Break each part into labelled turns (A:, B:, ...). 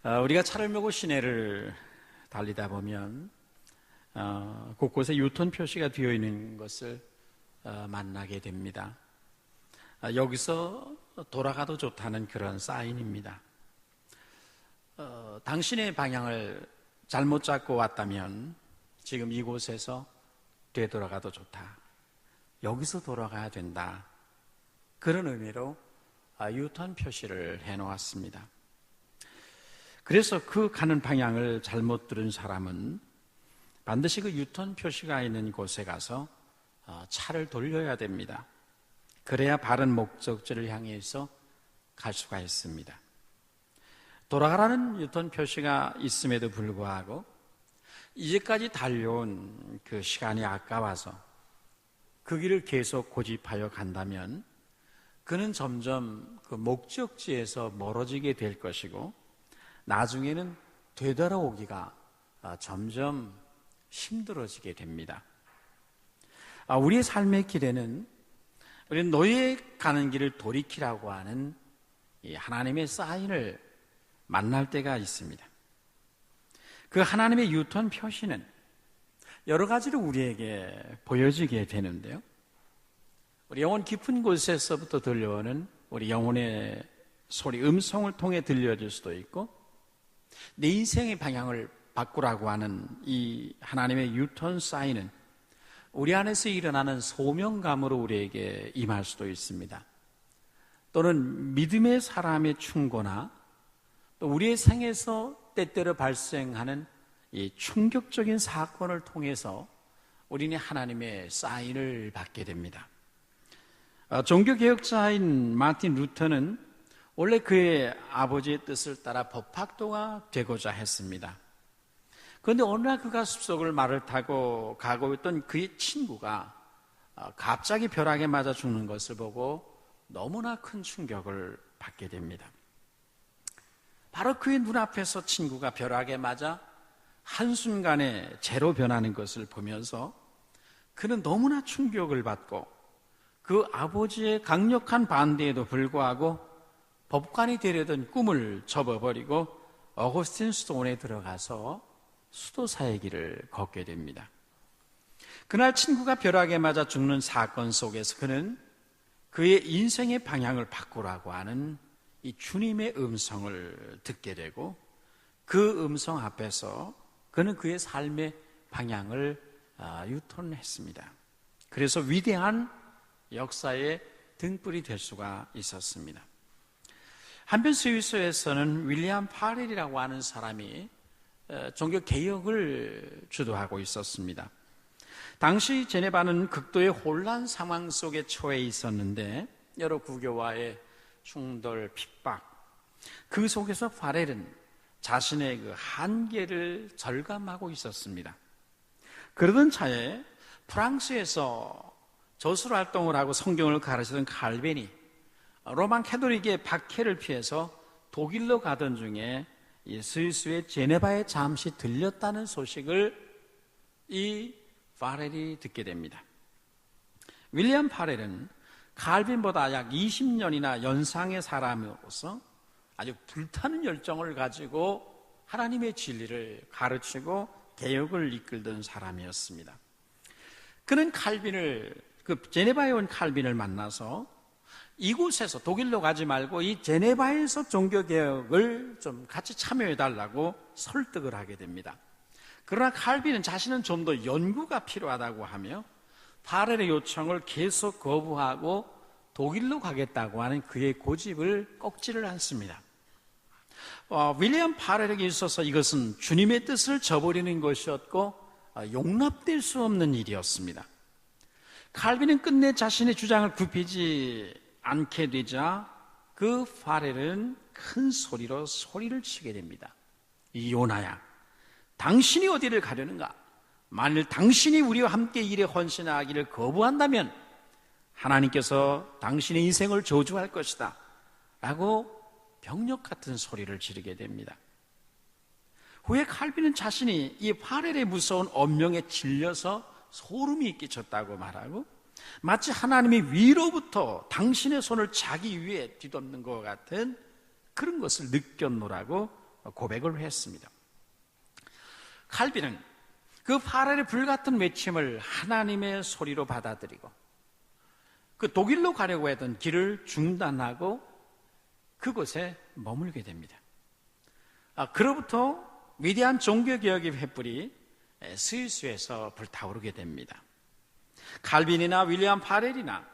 A: 우리가 차를 메고 시내를 달리다 보면 곳곳에 유턴 표시가 되어 있는 것을 만나게 됩니다. 여기서 돌아가도 좋다는 그런 사인입니다. 당신의 방향을 잘못 잡고 왔다면 지금 이곳에서 되돌아가도 좋다. 여기서 돌아가야 된다. 그런 의미로 유턴 표시를 해놓았습니다. 그래서 그 가는 방향을 잘못 들은 사람은 반드시 그 유턴 표시가 있는 곳에 가서 차를 돌려야 됩니다. 그래야 바른 목적지를 향해서 갈 수가 있습니다. 돌아가라는 유턴 표시가 있음에도 불구하고 이제까지 달려온 그 시간이 아까워서 그 길을 계속 고집하여 간다면 그는 점점 그 목적지에서 멀어지게 될 것이고 나중에는 되돌아오기가 점점 힘들어지게 됩니다. 우리의 삶의 길에는 우리는 너의 가는 길을 돌이키라고 하는 이 하나님의 사인을 만날 때가 있습니다. 그 하나님의 유턴 표시는 여러 가지로 우리에게 보여지게 되는데요. 우리 영혼 깊은 곳에서부터 들려오는 우리 영혼의 소리, 음성을 통해 들려질 수도 있고 내 인생의 방향을 바꾸라고 하는 이 하나님의 유턴 사인은 우리 안에서 일어나는 소명감으로 우리에게 임할 수도 있습니다. 또는 믿음의 사람의 충고나 또 우리의 생에서 때때로 발생하는 이 충격적인 사건을 통해서 우리는 하나님의 사인을 받게 됩니다. 종교개혁자인 마틴 루터는 원래 그의 아버지의 뜻을 따라 법학도가 되고자 했습니다. 그런데 어느 날 그가 숲속을 말을 타고 가고 있던 그의 친구가 갑자기 벼락에 맞아 죽는 것을 보고 너무나 큰 충격을 받게 됩니다. 바로 그의 눈앞에서 친구가 벼락에 맞아 한순간에 재로 변하는 것을 보면서 그는 너무나 충격을 받고 그 아버지의 강력한 반대에도 불구하고 법관이 되려던 꿈을 접어버리고 어거스틴 수도원에 들어가서 수도사의 길을 걷게 됩니다. 그날 친구가 벼락에 맞아 죽는 사건 속에서 그는 그의 인생의 방향을 바꾸라고 하는 이 주님의 음성을 듣게 되고 그 음성 앞에서 그는 그의 삶의 방향을 유턴했습니다. 그래서 위대한 역사의 등불이 될 수가 있었습니다. 한편 스위스에서는 윌리엄 파렐이라고 하는 사람이 종교 개혁을 주도하고 있었습니다. 당시 제네바는 극도의 혼란 상황 속에 처해 있었는데 여러 구교와의 충돌, 핍박, 그 속에서 파렐은 자신의 그 한계를 절감하고 있었습니다. 그러던 차에 프랑스에서 저술 활동을 하고 성경을 가르치던 칼빈이 로만 캐톨릭의 박해를 피해서 독일로 가던 중에 이 스위스의 제네바에 잠시 들렸다는 소식을 이 파렐이 듣게 됩니다. 윌리엄 파렐은 칼빈보다 약 20년이나 연상의 사람으로서 아주 불타는 열정을 가지고 하나님의 진리를 가르치고 개혁을 이끌던 사람이었습니다. 그는 그 제네바에 온 칼빈을 만나서 이곳에서 독일로 가지 말고 이 제네바에서 종교개혁을 좀 같이 참여해달라고 설득을 하게 됩니다. 그러나 칼빈은 자신은 좀 더 연구가 필요하다고 하며 파렐의 요청을 계속 거부하고 독일로 가겠다고 하는 그의 고집을 꺾지를 않습니다. 윌리엄 파렐에게 있어서 이것은 주님의 뜻을 저버리는 것이었고 용납될 수 없는 일이었습니다. 칼빈은 끝내 자신의 주장을 굽히지 않게 되자 그 파렐은 큰 소리로 소리를 치게 됩니다. 요나야, 당신이 어디를 가려는가? 만일 당신이 우리와 함께 일에 헌신하기를 거부한다면 하나님께서 당신의 인생을 저주할 것이다 라고 병력 같은 소리를 지르게 됩니다. 후에 칼빈은 자신이 이 파렐의 무서운 언명에 질려서 소름이 끼쳤다고 말하고 마치 하나님이 위로부터 당신의 손을 자기 위에 뒤덮는 것 같은 그런 것을 느꼈노라고 고백을 했습니다. 칼빈은 그 파렐의 불같은 외침을 하나님의 소리로 받아들이고 그 독일로 가려고 했던 길을 중단하고 그곳에 머물게 됩니다. 그로부터 위대한 종교개혁의 횃불이 스위스에서 불타오르게 됩니다. 칼빈이나 윌리엄 파렐이나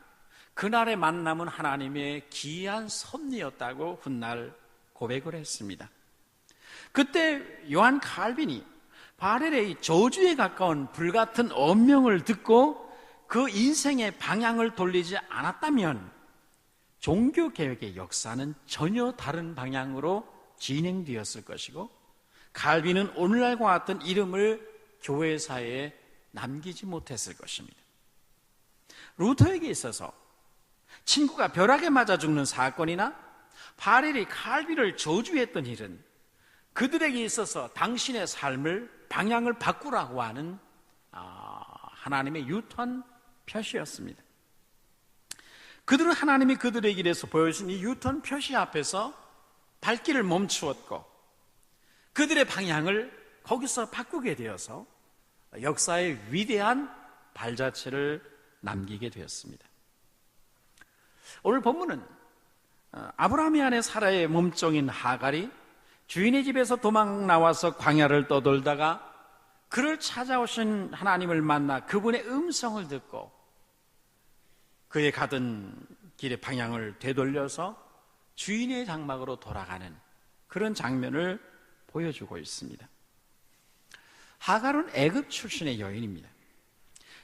A: 그날의 만남은 하나님의 기이한 섭리였다고 훗날 고백을 했습니다. 그때 요한 칼빈이 파렐의 저주에 가까운 불같은 언명을 듣고 그 인생의 방향을 돌리지 않았다면 종교개혁의 역사는 전혀 다른 방향으로 진행되었을 것이고 칼빈은 오늘날과 같은 이름을 교회사에 남기지 못했을 것입니다. 루터에게 있어서 친구가 벼락에 맞아 죽는 사건이나 파렐이 칼빈을 저주했던 일은 그들에게 있어서 당신의 삶을 방향을 바꾸라고 하는 하나님의 유턴 표시였습니다. 그들은 하나님이 그들의 길에서 보여주신 이 유턴 표시 앞에서 발길을 멈추었고 그들의 방향을 거기서 바꾸게 되어서 역사의 위대한 발자취를 남기게 되었습니다. 오늘 본문은 아브라함의 아내 사라의 몸종인 하갈이 주인의 집에서 도망 나와서 광야를 떠돌다가 그를 찾아오신 하나님을 만나 그분의 음성을 듣고 그의 가던 길의 방향을 되돌려서 주인의 장막으로 돌아가는 그런 장면을 보여주고 있습니다. 하갈은 애굽 출신의 여인입니다.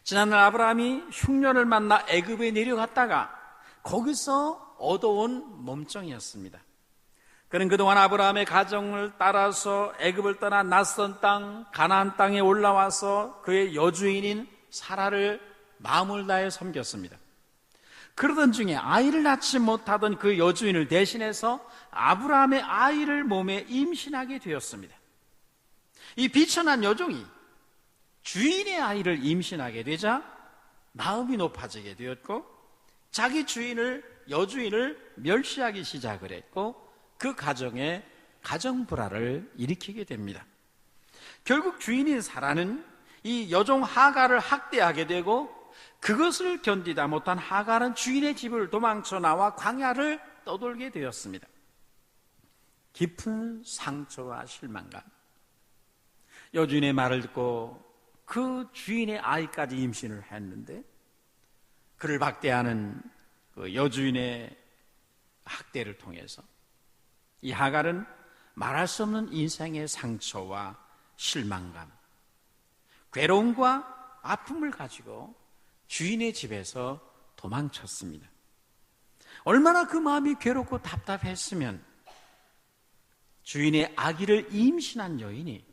A: 지난날 아브라함이 흉년을 만나 애굽에 내려갔다가 거기서 얻어온 몸종이었습니다. 그는 그동안 아브라함의 가정을 따라서 애굽을 떠나 낯선 땅 가나안 땅에 올라와서 그의 여주인인 사라를 마음을 다해 섬겼습니다. 그러던 중에 아이를 낳지 못하던 그 여주인을 대신해서 아브라함의 아이를 몸에 임신하게 되었습니다. 이 비천한 여종이 주인의 아이를 임신하게 되자 마음이 높아지게 되었고 자기 여주인을 멸시하기 시작을 했고 그 가정에 가정불화를 일으키게 됩니다. 결국 주인인 사라는 이 여종 하갈을 학대하게 되고 그것을 견디다 못한 하갈은 주인의 집을 도망쳐 나와 광야를 떠돌게 되었습니다. 깊은 상처와 실망감, 여주인의 말을 듣고 그 주인의 아이까지 임신을 했는데 그를 박대하는 그 여주인의 학대를 통해서 이 하갈은 말할 수 없는 인생의 상처와 실망감, 괴로움과 아픔을 가지고 주인의 집에서 도망쳤습니다. 얼마나 그 마음이 괴롭고 답답했으면 주인의 아기를 임신한 여인이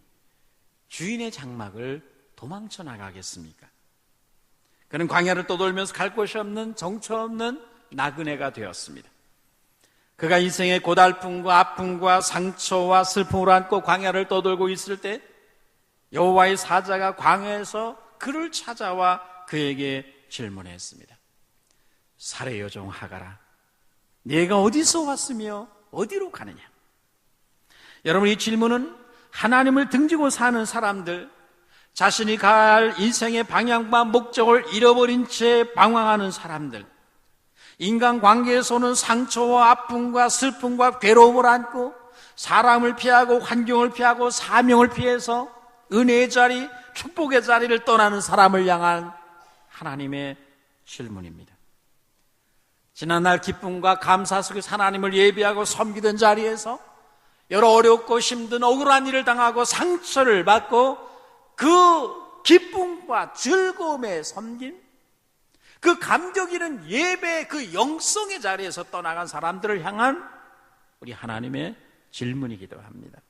A: 주인의 장막을 도망쳐 나가겠습니까? 그는 광야를 떠돌면서 갈 곳이 없는 정처 없는 나그네가 되었습니다. 그가 인생의 고달픔과 아픔과 상처와 슬픔을 안고 광야를 떠돌고 있을 때 여호와의 사자가 광야에서 그를 찾아와 그에게 질문했습니다. 사레 여종 하갈아, 네가 어디서 왔으며 어디로 가느냐? 여러분, 이 질문은 하나님을 등지고 사는 사람들, 자신이 갈 인생의 방향과 목적을 잃어버린 채 방황하는 사람들, 인간관계에서는 상처와 아픔과 슬픔과 괴로움을 안고 사람을 피하고 환경을 피하고 사명을 피해서 은혜의 자리, 축복의 자리를 떠나는 사람을 향한 하나님의 질문입니다. 지난날 기쁨과 감사 속에서 하나님을 예배하고 섬기던 자리에서 여러 어렵고 힘든 억울한 일을 당하고 상처를 받고 그 기쁨과 즐거움의 섬김, 그 감격 있는 예배, 그 영성의 자리에서 떠나간 사람들을 향한 우리 하나님의 질문이기도 합니다.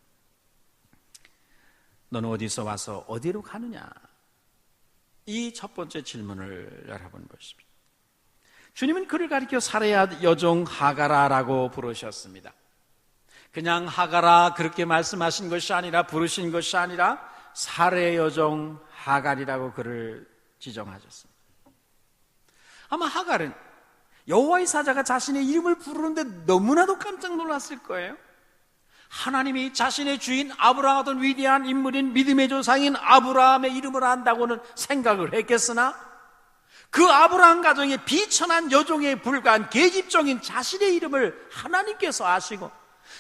A: 너는 어디서 와서 어디로 가느냐? 이 첫 번째 질문을 여러분 보십시오. 주님은 그를 가리켜 사레 여종 하갈아라고 부르셨습니다. 그냥 하갈아 그렇게 말씀하신 것이 아니라, 부르신 것이 아니라 사레 여종 하갈이라고 그를 지정하셨습니다. 아마 하갈은 여호와의 사자가 자신의 이름을 부르는데 너무나도 깜짝 놀랐을 거예요. 하나님이 자신의 주인 아브라함 같은 위대한 인물인 믿음의 조상인 아브라함의 이름을 안다고는 생각을 했겠으나 그 아브라함 가정의 비천한 여종에 불과한 계집종인 자신의 이름을 하나님께서 아시고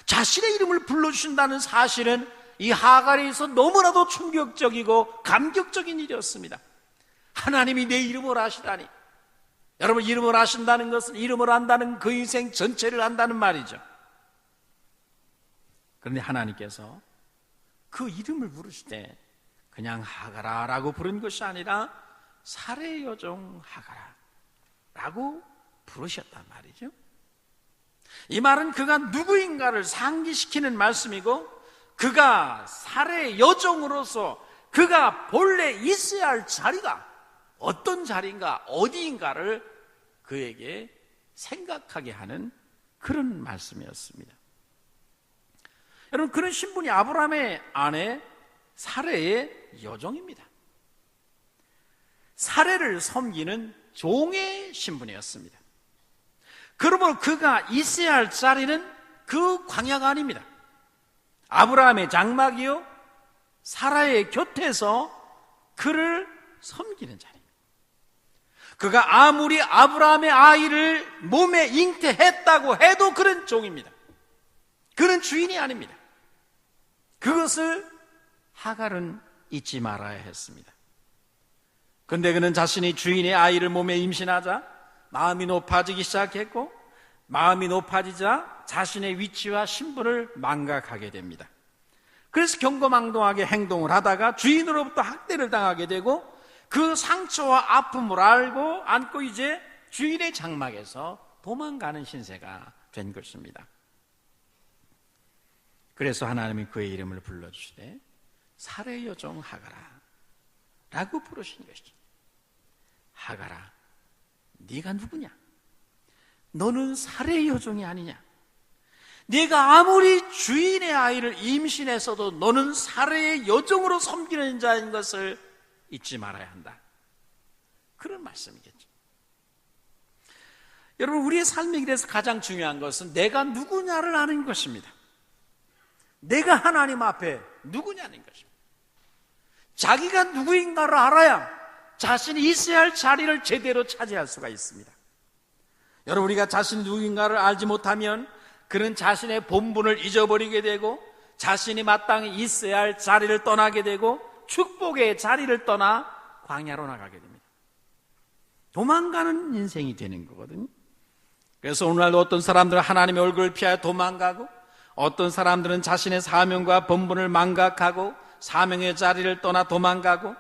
A: 자신의 이름을 불러주신다는 사실은 이 하갈에 있어 너무나도 충격적이고 감격적인 일이었습니다. 하나님이 내 이름을 아시다니. 여러분, 이름을 아신다는 것은 이름을 안다는 그 인생 전체를 안다는 말이죠. 그런데 하나님께서 그 이름을 부르실 때 그냥 하갈아라고 부른 것이 아니라 사레의 여종 하갈아라고 부르셨단 말이죠. 이 말은 그가 누구인가를 상기시키는 말씀이고 그가 사레의 여종으로서 그가 본래 있어야 할 자리가 어떤 자리인가 어디인가를 그에게 생각하게 하는 그런 말씀이었습니다. 여러분, 그런 신분이 아브라함의 아내 사레의 여종입니다. 사레를 섬기는 종의 신분이었습니다. 그러므로 그가 있어야 할 자리는 그 광야가 아닙니다. 아브라함의 장막이요 사라의 곁에서 그를 섬기는 자리입니다. 그가 아무리 아브라함의 아이를 몸에 잉태했다고 해도 그런 종입니다. 그는 주인이 아닙니다. 그것을 하갈은 잊지 말아야 했습니다. 그런데 그는 자신이 주인의 아이를 몸에 임신하자 마음이 높아지기 시작했고 마음이 높아지자 자신의 위치와 신분을 망각하게 됩니다. 그래서 경거망동하게 행동을 하다가 주인으로부터 학대를 당하게 되고 그 상처와 아픔을 안고 이제 주인의 장막에서 도망가는 신세가 된 것입니다. 그래서 하나님이 그의 이름을 불러주시되 사레의 여종 하갈아 라고 부르신 것이죠. 하갈아, 네가 누구냐? 너는 사레의 여종이 아니냐? 네가 아무리 주인의 아이를 임신했어도 너는 사레의 여종으로 섬기는 자인 것을 잊지 말아야 한다. 그런 말씀이겠죠. 여러분, 우리의 삶의 길에서 가장 중요한 것은 내가 누구냐를 아는 것입니다. 내가 하나님 앞에 누구냐는 것입니다. 자기가 누구인가를 알아야 자신이 있어야 할 자리를 제대로 차지할 수가 있습니다. 여러분, 우리가 자신이 누구인가를 알지 못하면 그는 자신의 본분을 잊어버리게 되고 자신이 마땅히 있어야 할 자리를 떠나게 되고 축복의 자리를 떠나 광야로 나가게 됩니다. 도망가는 인생이 되는 거거든요. 그래서 오늘날도 어떤 사람들은 하나님의 얼굴을 피하여 도망가고 어떤 사람들은 자신의 사명과 본분을 망각하고 사명의 자리를 떠나 도망가고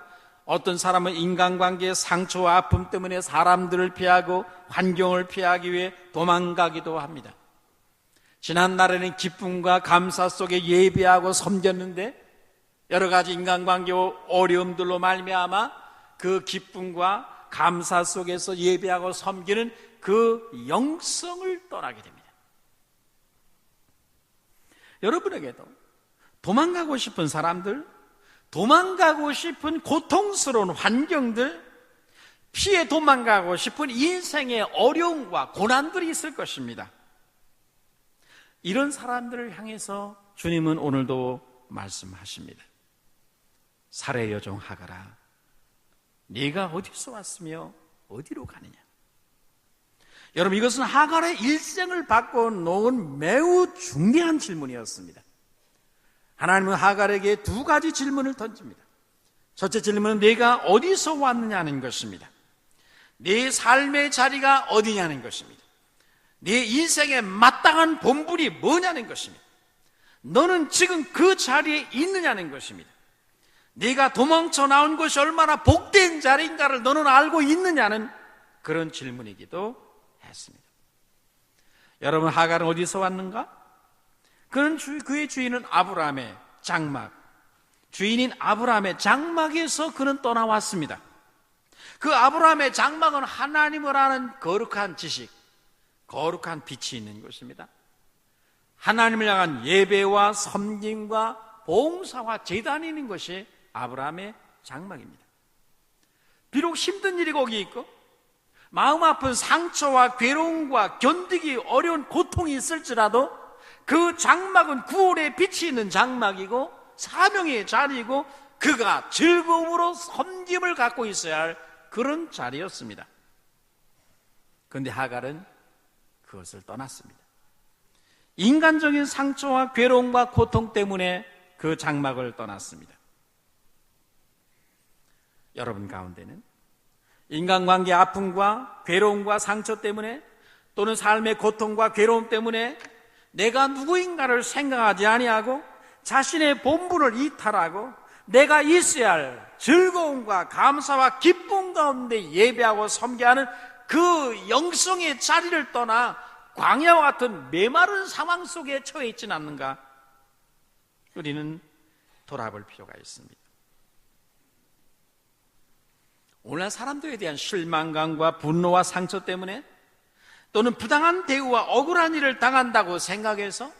A: 어떤 사람은 인간관계의 상처와 아픔 때문에 사람들을 피하고 환경을 피하기 위해 도망가기도 합니다. 지난날에는 기쁨과 감사 속에 예배하고 섬겼는데 여러 가지 인간관계 어려움들로 말미암아 그 기쁨과 감사 속에서 예배하고 섬기는 그 영성을 떠나게 됩니다. 여러분에게도 도망가고 싶은 사람들, 도망가고 싶은 고통스러운 환경들, 피해 도망가고 싶은 인생의 어려움과 고난들이 있을 것입니다. 이런 사람들을 향해서 주님은 오늘도 말씀하십니다. 사레의 여종 하갈아, 네가 어디서 왔으며 어디로 가느냐? 여러분, 이것은 하갈의 일생을 바꿔놓은 매우 중대한 질문이었습니다. 하나님은 하갈에게 두 가지 질문을 던집니다. 첫째 질문은 네가 어디서 왔느냐는 것입니다. 네 삶의 자리가 어디냐는 것입니다. 네 인생의 마땅한 본분이 뭐냐는 것입니다. 너는 지금 그 자리에 있느냐는 것입니다. 네가 도망쳐 나온 것이 얼마나 복된 자리인가를 너는 알고 있느냐는 그런 질문이기도 했습니다. 여러분, 하갈은 어디서 왔는가? 그의 주인은 아브라함의 장막, 주인인 아브라함의 장막에서 그는 떠나왔습니다. 그 아브라함의 장막은 하나님을 아는 거룩한 지식, 거룩한 빛이 있는 것입니다. 하나님을 향한 예배와 섬김과 봉사와 제단이 있는 것이 아브라함의 장막입니다. 비록 힘든 일이 거기 있고 마음 아픈 상처와 괴로움과 견디기 어려운 고통이 있을지라도 그 장막은 구원의 빛이 있는 장막이고 사명의 자리이고 그가 즐거움으로 섬김을 갖고 있어야 할 그런 자리였습니다. 그런데 하갈은 그것을 떠났습니다. 인간적인 상처와 괴로움과 고통 때문에 그 장막을 떠났습니다. 여러분 가운데는 인간관계의 아픔과 괴로움과 상처 때문에 또는 삶의 고통과 괴로움 때문에 내가 누구인가를 생각하지 아니하고 자신의 본분을 이탈하고 내가 있어야 할 즐거움과 감사와 기쁨 가운데 예배하고 섬겨하는 그 영성의 자리를 떠나 광야와 같은 메마른 상황 속에 처해 있지는 않는가? 우리는 돌아볼 필요가 있습니다. 오늘날 사람들에 대한 실망감과 분노와 상처 때문에 또는 부당한 대우와 억울한 일을 당한다고 생각해서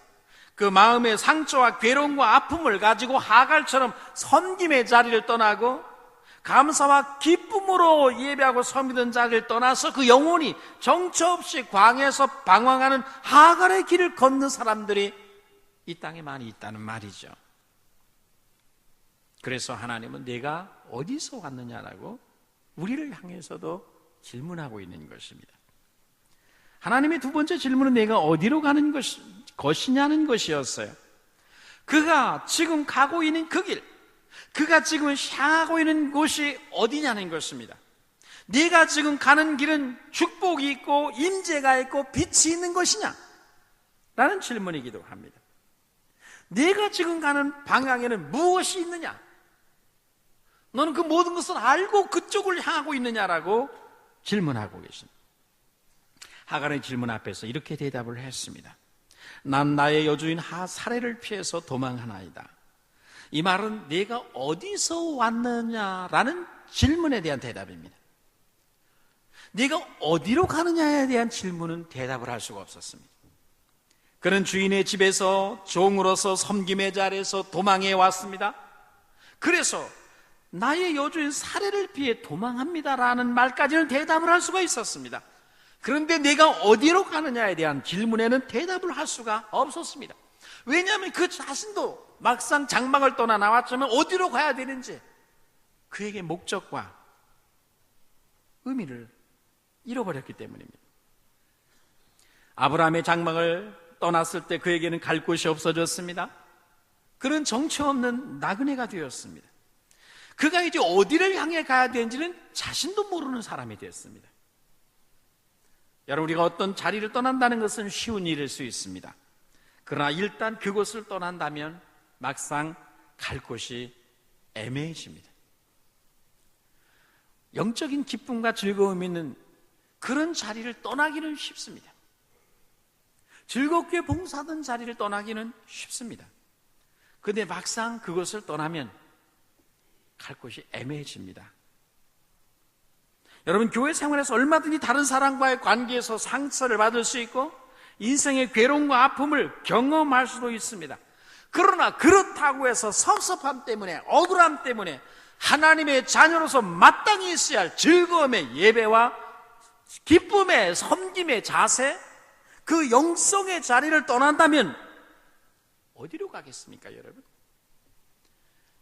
A: 그 마음의 상처와 괴로움과 아픔을 가지고 하갈처럼 섬김의 자리를 떠나고 감사와 기쁨으로 예배하고 섬기던 자리를 떠나서 그 영혼이 정처 없이 광야에서 방황하는 하갈의 길을 걷는 사람들이 이 땅에 많이 있다는 말이죠. 그래서 하나님은 내가 어디서 왔느냐라고 우리를 향해서도 질문하고 있는 것입니다. 하나님의 두 번째 질문은 내가 어디로 가는 것이냐는 것이었어요. 그가 지금 가고 있는 그 길, 그가 지금 향하고 있는 곳이 어디냐는 것입니다. 네가 지금 가는 길은 축복이 있고 임재가 있고 빛이 있는 것이냐? 라는 질문이기도 합니다. 네가 지금 가는 방향에는 무엇이 있느냐? 너는 그 모든 것을 알고 그쪽을 향하고 있느냐라고 질문하고 계십니다. 하갈의 질문 앞에서 이렇게 대답을 했습니다. 난 나의 여주인 사레를 피해서 도망하나이다. 이 말은 네가 어디서 왔느냐라는 질문에 대한 대답입니다. 네가 어디로 가느냐에 대한 질문은 대답을 할 수가 없었습니다. 그는 주인의 집에서 종으로서 섬김의 자리에서 도망해 왔습니다. 그래서 나의 여주인 사레를 피해 도망합니다라는 말까지는 대답을 할 수가 있었습니다. 그런데 내가 어디로 가느냐에 대한 질문에는 대답을 할 수가 없었습니다. 왜냐하면 그 자신도 막상 장막을 떠나 나왔지만 어디로 가야 되는지 그에게 목적과 의미를 잃어버렸기 때문입니다. 아브라함의 장막을 떠났을 때 그에게는 갈 곳이 없어졌습니다. 그는 정처 없는 나그네가 되었습니다. 그가 이제 어디를 향해 가야 되는지는 자신도 모르는 사람이 되었습니다. 여러분, 우리가 어떤 자리를 떠난다는 것은 쉬운 일일 수 있습니다. 그러나 일단 그곳을 떠난다면 막상 갈 곳이 애매해집니다. 영적인 기쁨과 즐거움이 있는 그런 자리를 떠나기는 쉽습니다. 즐겁게 봉사하던 자리를 떠나기는 쉽습니다. 그런데 막상 그것을 떠나면 갈 곳이 애매해집니다. 여러분, 교회 생활에서 얼마든지 다른 사람과의 관계에서 상처를 받을 수 있고 인생의 괴로움과 아픔을 경험할 수도 있습니다. 그러나 그렇다고 해서 섭섭함 때문에, 억울함 때문에 하나님의 자녀로서 마땅히 있어야 할 즐거움의 예배와 기쁨의 섬김의 자세, 그 영성의 자리를 떠난다면 어디로 가겠습니까, 여러분?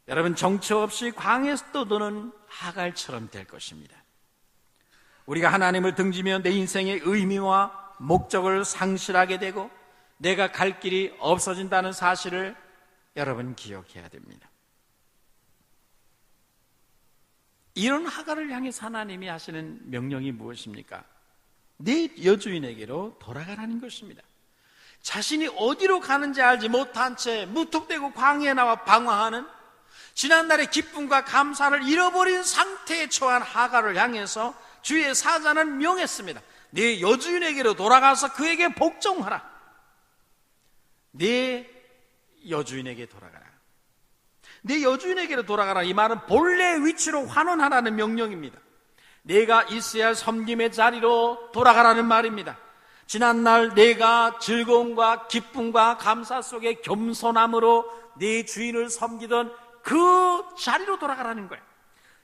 A: 여러분, 정처 없이 광야에서 떠도는 하갈처럼 될 것입니다. 우리가 하나님을 등지면 내 인생의 의미와 목적을 상실하게 되고 내가 갈 길이 없어진다는 사실을 여러분 기억해야 됩니다. 이런 하갈을 향해서 하나님이 하시는 명령이 무엇입니까? 내 여주인에게로 돌아가라는 것입니다. 자신이 어디로 가는지 알지 못한 채 무턱대고 광야에 나와 방황하는 지난날의 기쁨과 감사를 잃어버린 상태에 처한 하갈을 향해서 주의 사자는 명했습니다. 네 여주인에게로 돌아가서 그에게 복종하라. 네 여주인에게 돌아가라. 네 여주인에게로 돌아가라. 이 말은 본래 위치로 환원하라는 명령입니다. 내가 있어야 할 섬김의 자리로 돌아가라는 말입니다. 지난날 내가 즐거움과 기쁨과 감사 속에 겸손함으로 네 주인을 섬기던 그 자리로 돌아가라는 거예요.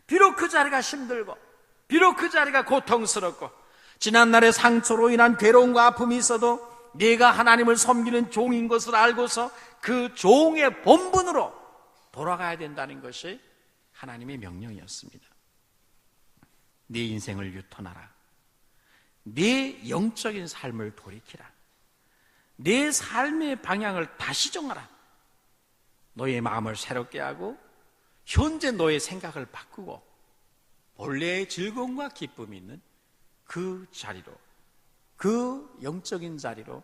A: 비록 그 자리가 힘들고 비록 그 자리가 고통스럽고 지난날의 상처로 인한 괴로움과 아픔이 있어도 내가 하나님을 섬기는 종인 것을 알고서 그 종의 본분으로 돌아가야 된다는 것이 하나님의 명령이었습니다. 네 인생을 유턴하라. 네 영적인 삶을 돌이키라. 내 삶의 방향을 다시 정하라. 너의 마음을 새롭게 하고 현재 너의 생각을 바꾸고 본래의 즐거움과 기쁨이 있는 그 자리로, 그 영적인 자리로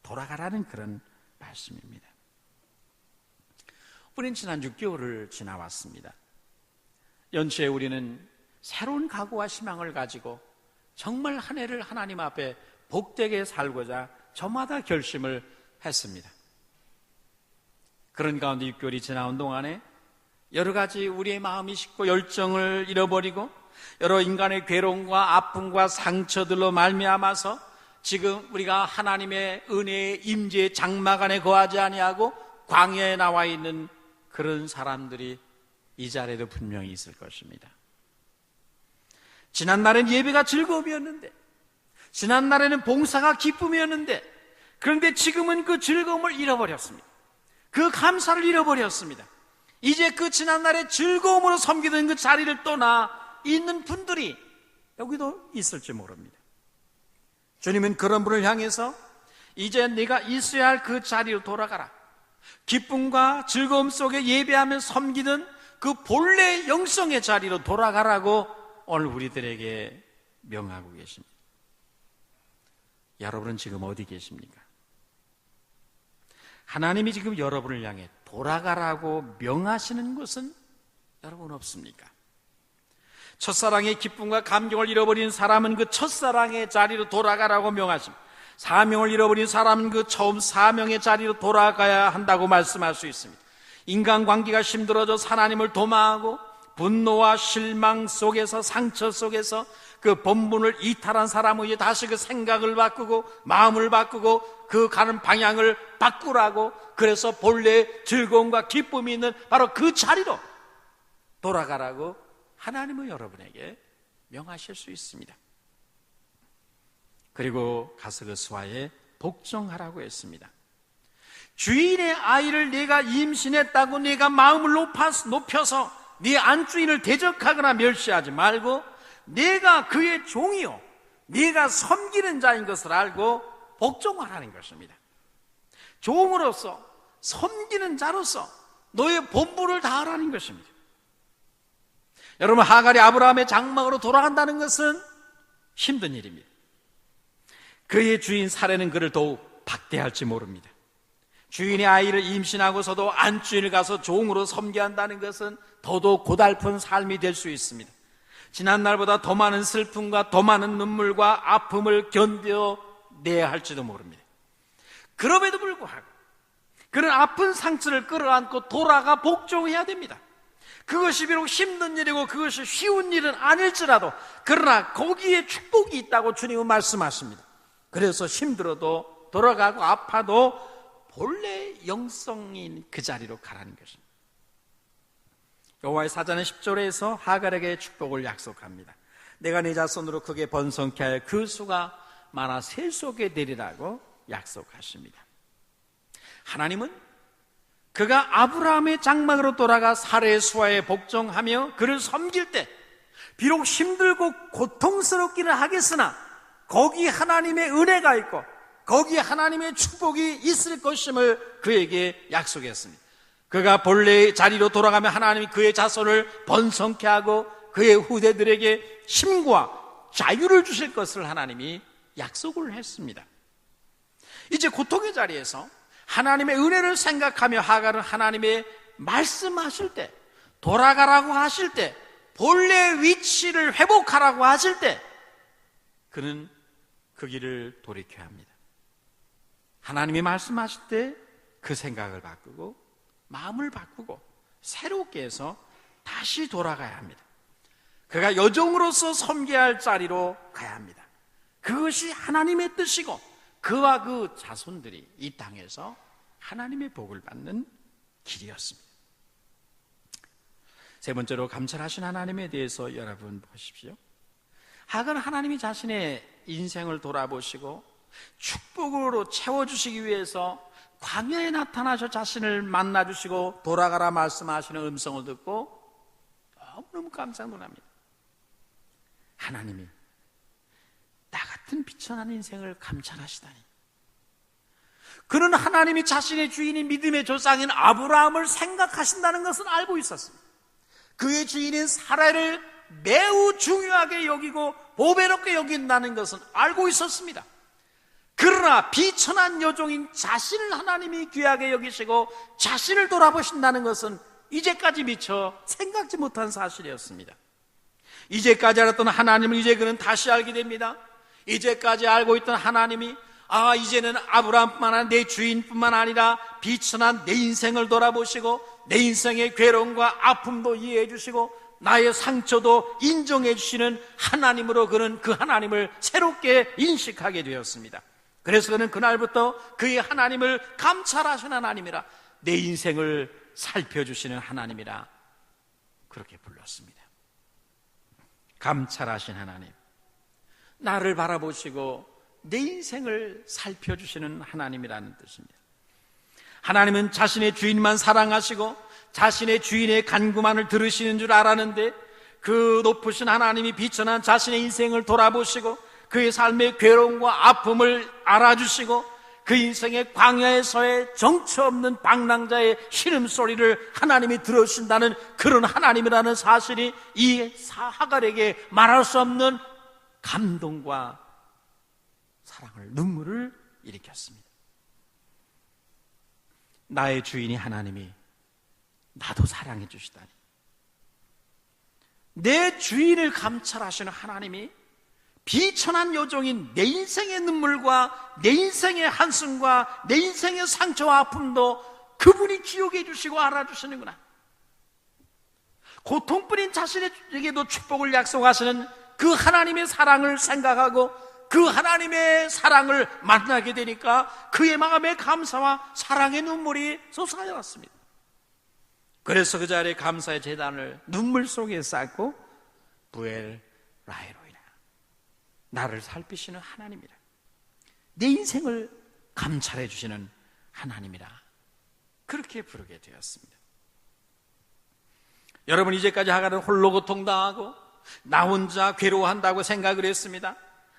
A: 돌아가라는 그런 말씀입니다. 우리는 지난 6개월을 지나왔습니다. 연초에 우리는 새로운 각오와 희망을 가지고 정말 한 해를 하나님 앞에 복되게 살고자 저마다 결심을 했습니다. 그런 가운데 6개월이 지나온 동안에 여러 가지 우리의 마음이 식고 열정을 잃어버리고 여러 인간의 괴로움과 아픔과 상처들로 말미암아서 지금 우리가 하나님의 은혜의 임재의 장막 안에 거하지 아니하고 광야에 나와 있는 그런 사람들이 이 자리에도 분명히 있을 것입니다. 지난날엔 예배가 즐거움이었는데, 지난날에는 봉사가 기쁨이었는데, 그런데 지금은 그 즐거움을 잃어버렸습니다. 그 감사를 잃어버렸습니다. 이제 그 지난날의 즐거움으로 섬기던 그 자리를 떠나 있는 분들이 여기도 있을지 모릅니다. 주님은 그런 분을 향해서 이제 네가 있어야 할 그 자리로 돌아가라. 기쁨과 즐거움 속에 예배하며 섬기는 그 본래 영성의 자리로 돌아가라고 오늘 우리들에게 명하고 계십니다. 여러분은 지금 어디 계십니까? 하나님이 지금 여러분을 향해 돌아가라고 명하시는 것은 여러분 없습니까? 첫사랑의 기쁨과 감격을 잃어버린 사람은 그 첫사랑의 자리로 돌아가라고 명하십니다. 사명을 잃어버린 사람은 그 처음 사명의 자리로 돌아가야 한다고 말씀할 수 있습니다. 인간관계가 힘들어져 하나님을 도망하고 분노와 실망 속에서, 상처 속에서 그 본분을 이탈한 사람은 이제 다시 그 생각을 바꾸고 마음을 바꾸고 그 가는 방향을 바꾸라고, 그래서 본래의 즐거움과 기쁨이 있는 바로 그 자리로 돌아가라고 하나님은 여러분에게 명하실 수 있습니다. 그리고 가서 그 수하에 복종하라고 했습니다. 주인의 아이를 내가 임신했다고 내가 마음을 높여서 네 안주인을 대적하거나 멸시하지 말고 내가 그의 종이요 네가 섬기는 자인 것을 알고 복종하라는 것입니다. 종으로서, 섬기는 자로서 너의 본분을 다하라는 것입니다. 여러분, 하갈이 아브라함의 장막으로 돌아간다는 것은 힘든 일입니다. 그의 주인 사례는 그를 더욱 박대할지 모릅니다. 주인의 아이를 임신하고서도 안주인을 가서 종으로 섬겨야 한다는 것은 더더욱 고달픈 삶이 될 수 있습니다. 지난날보다 더 많은 슬픔과 더 많은 눈물과 아픔을 견뎌내야 할지도 모릅니다. 그럼에도 불구하고 그런 아픈 상처를 끌어안고 돌아가 복종해야 됩니다. 그것이 비록 힘든 일이고 그것이 쉬운 일은 아닐지라도 그러나 거기에 축복이 있다고 주님은 말씀하십니다. 그래서 힘들어도 돌아가고 아파도 본래 영성인 그 자리로 가라는 것입니다. 여호와의 사자는 10절에서 하갈에게 축복을 약속합니다. 내가 네 자손으로 크게 번성케 하여 그 수가 많아 셀 속에 되리라고 약속하십니다. 하나님은 그가 아브라함의 장막으로 돌아가 사례의 수하에 복종하며 그를 섬길 때 비록 힘들고 고통스럽기는 하겠으나 거기 하나님의 은혜가 있고 거기에 하나님의 축복이 있을 것임을 그에게 약속했습니다. 그가 본래의 자리로 돌아가면 하나님이 그의 자손을 번성케 하고 그의 후대들에게 힘과 자유를 주실 것을 하나님이 약속을 했습니다. 이제 고통의 자리에서 하나님의 은혜를 생각하며 하갈은 하나님의 말씀하실 때, 돌아가라고 하실 때, 본래의 위치를 회복하라고 하실 때 그는 그 길을 돌이켜야 합니다. 하나님이 말씀하실 때 그 생각을 바꾸고 마음을 바꾸고 새롭게 해서 다시 돌아가야 합니다. 그가 여종으로서 섬겨야 할 자리로 가야 합니다. 그것이 하나님의 뜻이고 그와 그 자손들이 이 땅에서 하나님의 복을 받는 길이었습니다. 세 번째로 감찰하신 하나님에 대해서 여러분 보십시오. 하갈은 하나님이 자신의 인생을 돌아보시고 축복으로 채워주시기 위해서 광야에 나타나셔 자신을 만나주시고 돌아가라 말씀하시는 음성을 듣고 너무너무 깜짝 놀랍니다. 하나님이 나 같은 비천한 인생을 감찰하시다니. 그는 하나님이 자신의 주인인 믿음의 조상인 아브라함을 생각하신다는 것은 알고 있었습니다. 그의 주인인 사라를 매우 중요하게 여기고 보배롭게 여긴다는 것은 알고 있었습니다. 그러나 비천한 여종인 자신을 하나님이 귀하게 여기시고 자신을 돌아보신다는 것은 이제까지 미처 생각지 못한 사실이었습니다. 이제까지 알았던 하나님을 이제 그는 다시 알게 됩니다. 이제까지 알고 있던 하나님이 이제는 아브라함뿐만 아니라 내 주인뿐만 아니라 비천한 내 인생을 돌아보시고 내 인생의 괴로움과 아픔도 이해해 주시고 나의 상처도 인정해 주시는 하나님으로 그는 그 하나님을 새롭게 인식하게 되었습니다. 그래서 그는 그날부터 그의 하나님을 감찰하시는 하나님이라, 내 인생을 살펴주시는 하나님이라 그렇게 불렀습니다. 감찰하신 하나님, 나를 바라보시고 내 인생을 살펴주시는 하나님이라는 뜻입니다. 하나님은 자신의 주인만 사랑하시고 자신의 주인의 간구만을 들으시는 줄 알았는데, 그 높으신 하나님이 비천한 자신의 인생을 돌아보시고 그의 삶의 괴로움과 아픔을 알아주시고 그 인생의 광야에서의 정처 없는 방랑자의 신음소리를 하나님이 들으신다는 그런 하나님이라는 사실이 이 하갈에게 말할 수 없는 감동과 사랑을, 눈물을 일으켰습니다. 나의 주인이 하나님이 나도 사랑해 주시다니. 내 주인을 감찰하시는 하나님이 비천한 여종인 내 인생의 눈물과 내 인생의 한숨과 내 인생의 상처와 아픔도 그분이 기억해 주시고 알아주시는구나. 고통뿐인 자신에게도 축복을 약속하시는 그 하나님의 사랑을 생각하고 그 하나님의 사랑을 만나게 되니까 그의 마음에 감사와 사랑의 눈물이 솟아났습니다. 그래서 그 자리에 감사의 제단을 눈물 속에 쌓고 부엘 라이로이라, 나를 살피시는 하나님이라, 내 인생을 감찰해 주시는 하나님이라 그렇게 부르게 되었습니다. 여러분, 이제까지 하갈은 홀로 고통당하고 나 혼자 괴로워한다고 생각을 했습니다.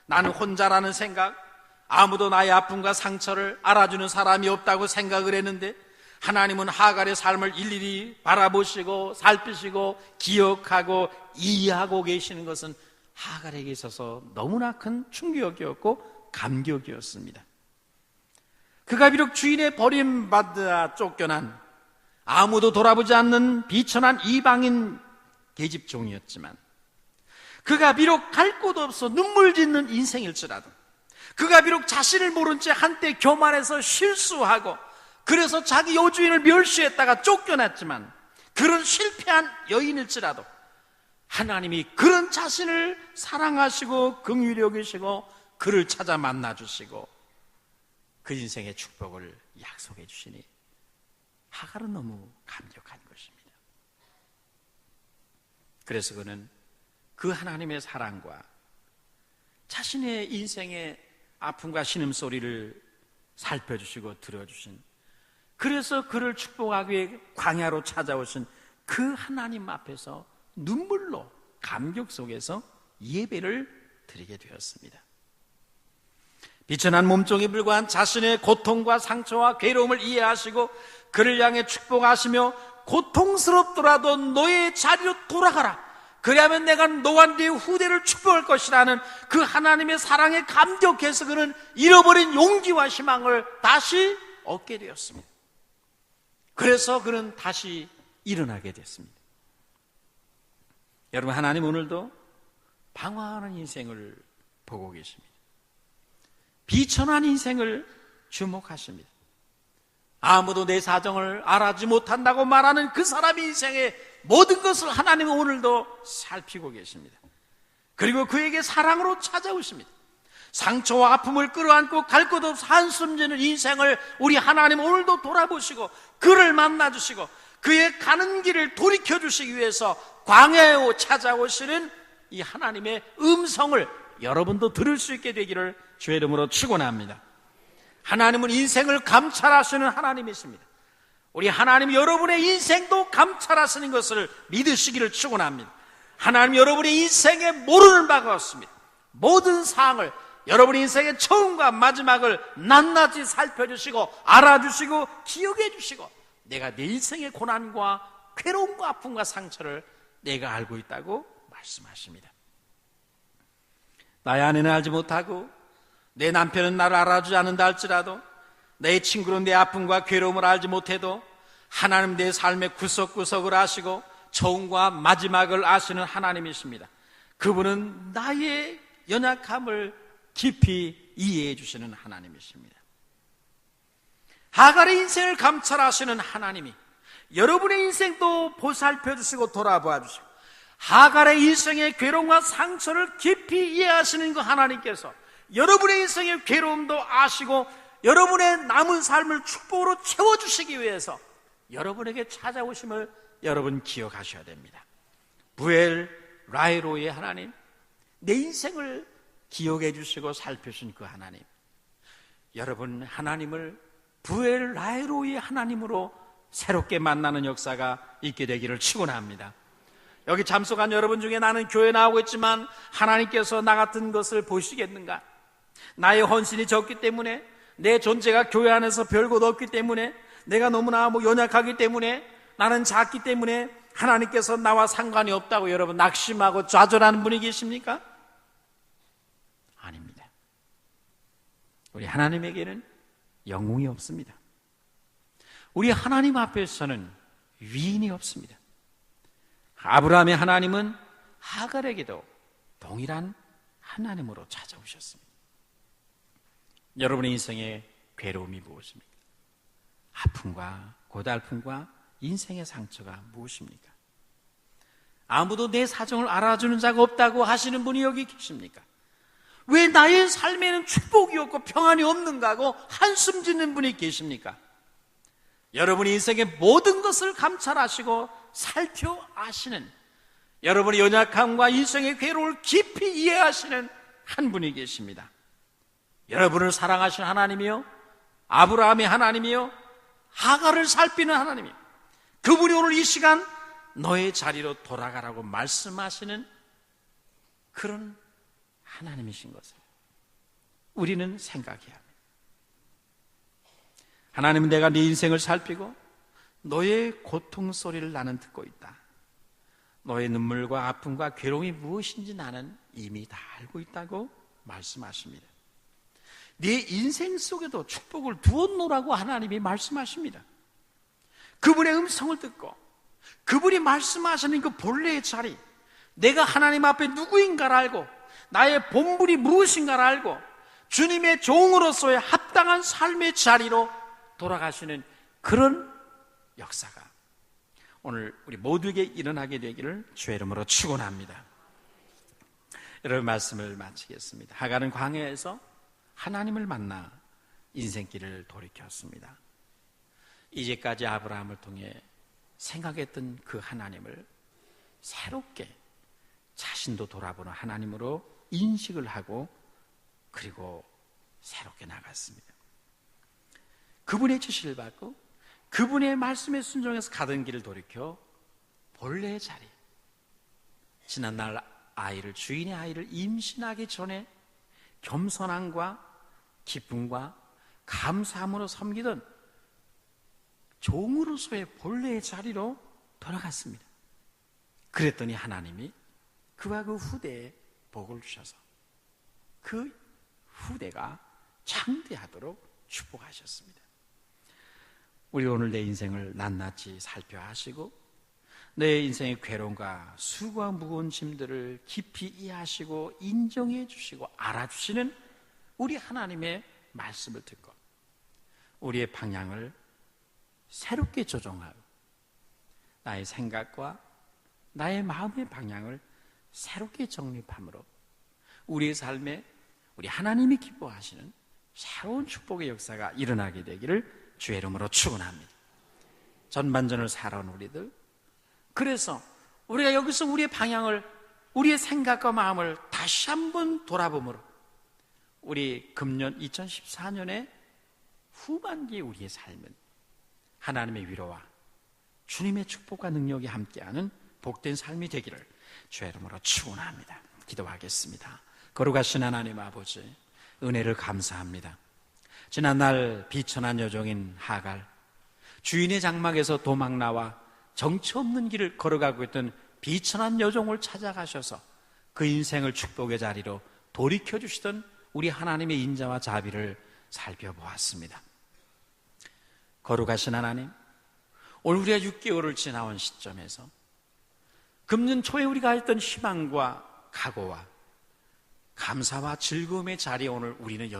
A: 나는 혼자라는 생각, 아무도 나의 아픔과 상처를 알아주는 사람이 없다고 생각을 했는데, 하나님은 하갈의 삶을 일일이 바라보시고 살피시고 기억하고 이해하고 계시는 것은 하갈에게 있어서 너무나 큰 충격이었고 감격이었습니다. 그가 비록 주인의 버림받아 쫓겨난 아무도 돌아보지 않는 비천한 이방인 계집종이었지만, 그가 비록 갈 곳 없어 눈물 짓는 인생일지라도, 그가 비록 자신을 모른 채 한때 교만해서 실수하고 그래서 자기 여주인을 멸시했다가 쫓겨났지만, 그런 실패한 여인일지라도 하나님이 그런 자신을 사랑하시고 긍휼히 여기시고 그를 찾아 만나주시고 그 인생의 축복을 약속해 주시니 하갈은 너무 감격한 것입니다. 그래서 그는 그 하나님의 사랑과 자신의 인생의 아픔과 신음소리를 살펴주시고 들어주신, 그래서 그를 축복하기 위해 광야로 찾아오신 그 하나님 앞에서 눈물로 감격 속에서 예배를 드리게 되었습니다. 비천한 몸종에 불과한 자신의 고통과 상처와 괴로움을 이해하시고 그를 향해 축복하시며, 고통스럽더라도 너의 자리로 돌아가라, 그리하면 내가 너와 네 후대를 축복할 것이라는 그 하나님의 사랑에 감격해서 그는 잃어버린 용기와 희망을 다시 얻게 되었습니다. 그래서 그는 다시 일어나게 됐습니다. 여러분, 하나님 오늘도 방황하는 인생을 보고 계십니다. 비천한 인생을 주목하십니다. 아무도 내 사정을 알아주지 못한다고 말하는 그 사람의 인생의 모든 것을 하나님은 오늘도 살피고 계십니다. 그리고 그에게 사랑으로 찾아오십니다. 상처와 아픔을 끌어안고 갈 곳 없어 한숨 지는 인생을 우리 하나님 오늘도 돌아보시고 그를 만나주시고 그의 가는 길을 돌이켜주시기 위해서 광야에 찾아오시는 이 하나님의 음성을 여러분도 들을 수 있게 되기를 주의 이름으로 축원합니다. 하나님은 인생을 감찰하시는 하나님이십니다. 우리 하나님 여러분의 인생도 감찰하시는 것을 믿으시기를 축원합니다. 하나님 여러분의 인생에 모르는 바가 없습니다. 모든 사항을 여러분의 인생의 처음과 마지막을 낱낱이 살펴주시고 알아주시고 기억해 주시고 내가 내 인생의 고난과 괴로움과 아픔과 상처를 내가 알고 있다고 말씀하십니다. 나의 아내는 알지 못하고 내 남편은 나를 알아주지 않는다 할지라도 내 친구는 내 아픔과 괴로움을 알지 못해도 하나님 내 삶의 구석구석을 아시고 처음과 마지막을 아시는 하나님이십니다. 그분은 나의 연약함을 깊이 이해해 주시는 하나님이십니다. 하갈의 인생을 감찰하시는 하나님이 여러분의 인생도 보살펴 주시고 돌아봐 주시고 하갈의 인생의 괴로움과 상처를 깊이 이해하시는 그 하나님께서 여러분의 인생의 괴로움도 아시고 여러분의 남은 삶을 축복으로 채워주시기 위해서 여러분에게 찾아오심을 여러분 기억하셔야 됩니다. 부엘 라이로의 하나님, 내 인생을 기억해 주시고 살펴주신 그 하나님, 여러분 하나님을 부엘 라이로의 하나님으로 새롭게 만나는 역사가 있게 되기를 축원합니다. 여기 참석한 여러분 중에 나는 교회 나오고 있지만 하나님께서 나 같은 것을 보시겠는가? 나의 헌신이 적기 때문에, 내 존재가 교회 안에서 별것 없기 때문에, 내가 너무나 연약하기 때문에, 나는 작기 때문에 하나님께서 나와 상관이 없다고 여러분 낙심하고 좌절하는 분이 계십니까? 아닙니다. 우리 하나님에게는 영웅이 없습니다. 우리 하나님 앞에서는 위인이 없습니다. 아브라함의 하나님은 하갈에게도 동일한 하나님으로 찾아오셨습니다. 여러분의 인생의 괴로움이 무엇입니까? 아픔과 고달픔과 인생의 상처가 무엇입니까? 아무도 내 사정을 알아주는 자가 없다고 하시는 분이 여기 계십니까? 왜 나의 삶에는 축복이 없고 평안이 없는가 하고 한숨 짓는 분이 계십니까? 여러분이 인생의 모든 것을 감찰하시고 살펴 아시는, 여러분의 연약함과 인생의 괴로움을 깊이 이해하시는 한 분이 계십니다. 여러분을 사랑하시는 하나님이요, 아브라함의 하나님이요, 하갈을 살피는 하나님이요, 그분이 오늘 이 시간 너의 자리로 돌아가라고 말씀하시는 그런 하나님이신 것을 우리는 생각해야 합니다. 하나님은 내가 네 인생을 살피고 너의 고통 소리를 나는 듣고 있다. 너의 눈물과 아픔과 괴로움이 무엇인지 나는 이미 다 알고 있다고 말씀하십니다. 네 인생 속에도 축복을 두었노라고 하나님이 말씀하십니다. 그분의 음성을 듣고 그분이 말씀하시는 그 본래의 자리, 내가 하나님 앞에 누구인가를 알고 나의 본분이 무엇인가를 알고 주님의 종으로서의 합당한 삶의 자리로 돌아가시는 그런 역사가 오늘 우리 모두에게 일어나게 되기를 주의 이름으로 축원합니다. 여러분, 말씀을 마치겠습니다. 하갈은 광야에서 하나님을 만나 인생길을 돌이켰습니다. 이제까지 아브라함을 통해 생각했던 그 하나님을 새롭게 자신도 돌아보는 하나님으로 인식을 하고 그리고 새롭게 나갔습니다. 그분의 지시를 받고 그분의 말씀에 순종해서 가던 길을 돌이켜 본래의 자리, 지난날 주인의 아이를 임신하기 전에 겸손함과 기쁨과 감사함으로 섬기던 종으로서의 본래의 자리로 돌아갔습니다. 그랬더니 하나님이 그와 그 후대에 복을 주셔서 그 후대가 창대하도록 축복하셨습니다. 우리 오늘 내 인생을 낱낱이 살펴하시고 내 인생의 괴로움과 수고와 무거운 짐들을 깊이 이해하시고 인정해 주시고 알아주시는 우리 하나님의 말씀을 듣고 우리의 방향을 새롭게 조정하고 나의 생각과 나의 마음의 방향을 새롭게 정립함으로 우리의 삶에 우리 하나님이 기뻐하시는 새로운 축복의 역사가 일어나게 되기를 주의 이름으로 축원합니다. 전반전을 살아온 우리들, 그래서 우리가 여기서 우리의 방향을, 우리의 생각과 마음을 다시 한번 돌아봄으로 우리 금년 2014년에 후반기에 우리의 삶은 하나님의 위로와 주님의 축복과 능력이 함께하는 복된 삶이 되기를 주의 이름으로 축원합니다. 기도하겠습니다. 거룩하신 하나님 아버지, 은혜를 감사합니다. 지난날 비천한 여종인 하갈, 주인의 장막에서 도망 나와 정처 없는 길을 걸어가고 있던 비천한 여종을 찾아가셔서 그 인생을 축복의 자리로 돌이켜주시던 우리 하나님의 인자와 자비를 살펴보았습니다. 거룩하신 하나님, 오늘 우리가 6개월을 지나온 시점에서 금년 초에 우리가 했던 희망과 각오와 감사와 즐거움의 자리에 오늘 우리는